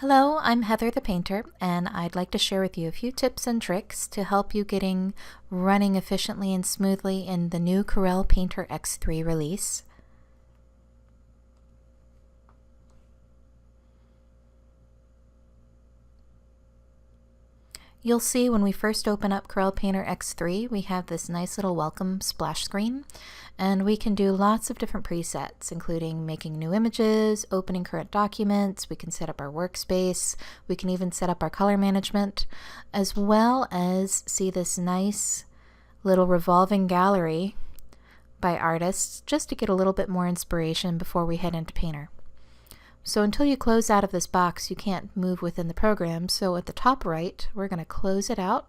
Hello, I'm Heather the Painter, and I'd like to share with you a few tips and tricks to help you getting running efficiently and smoothly in the new Corel Painter X3 release. You'll see when we first open up Corel Painter X3, we have this nice little welcome splash screen, and we can do lots of different presets, including making new images, opening current documents, we can set up our workspace, we can even set up our color management, as well as see this nice little revolving gallery by artists, just to get a little bit more inspiration before we head into Painter. So until you close out of this box, you can't move within the program. So at the top right, we're going to close it out.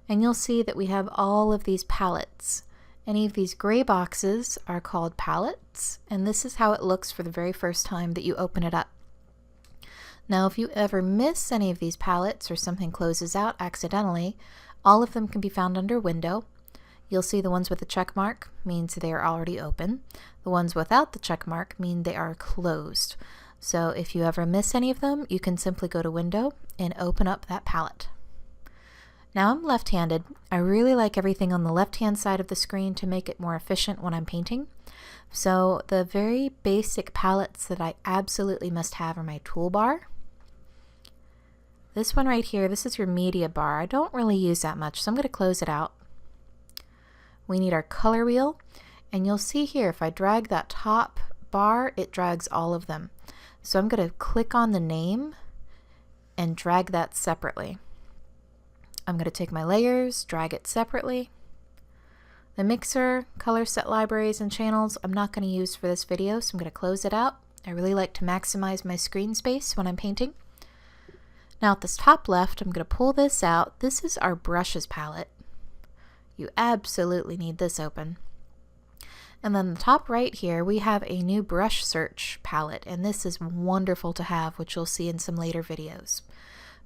And you'll see that we have all of these palettes. Any of these gray boxes are called palettes. And this is how it looks for the very first time that you open it up. Now, if you ever miss any of these palettes or something closes out accidentally, all of them can be found under Window. You'll see the ones with the check mark means they are already open. The ones without the check mark mean they are closed. So if you ever miss any of them, you can simply go to Window and open up that palette. Now I'm left-handed. I really like everything on the left-hand side of the screen to make it more efficient when I'm painting. So the very basic palettes that I absolutely must have are my Toolbar. This one right here, this is your media bar. I don't really use that much, so I'm going to close it out. We need our color wheel, and you'll see here if I drag that top bar, it drags all of them. So I'm going to click on the name and drag that separately. I'm going to take my layers, drag it separately. The mixer, color set libraries, and channels I'm not going to use for this video, so I'm going to close it out. I really like to maximize my screen space when I'm painting. Now at this top left, I'm going to pull this out. This is our brushes palette. You absolutely need this open. And then the top right here, we have a new brush search palette, and this is wonderful to have, which you'll see in some later videos.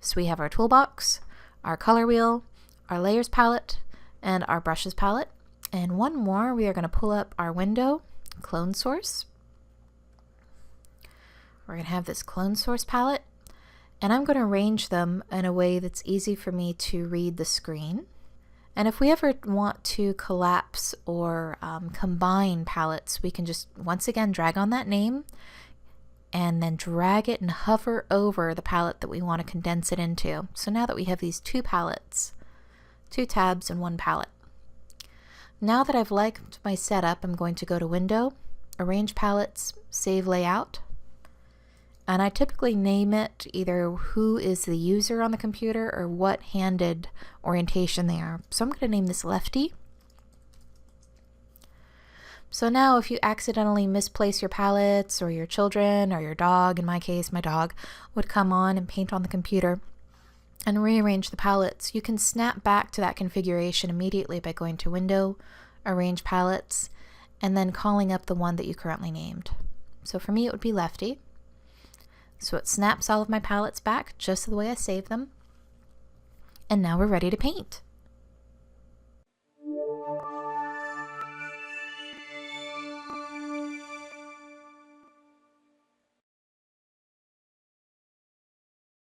So we have our toolbox, our color wheel, our layers palette, and our brushes palette. And one more, we are going to pull up our Window, clone source. We're going to have this clone source palette, and I'm going to arrange them in a way that's easy for me to read the screen. And if we ever want to collapse or combine palettes, we can just once again drag on that name and then drag it and hover over the palette that we want to condense it into. So now that we have these two palettes, two tabs and one palette. Now that I've liked my setup, I'm going to go to Window, Arrange Palettes, Save Layout. And I typically name it either who is the user on the computer or what handed orientation they are. So I'm going to name this Lefty. So now if you accidentally misplace your palettes, or your children or your dog, in my case my dog, would come on and paint on the computer and rearrange the palettes, you can snap back to that configuration immediately by going to Window, Arrange Palettes, and then calling up the one that you currently named. So for me it would be Lefty. So it snaps all of my palettes back just the way I saved them. And now we're ready to paint.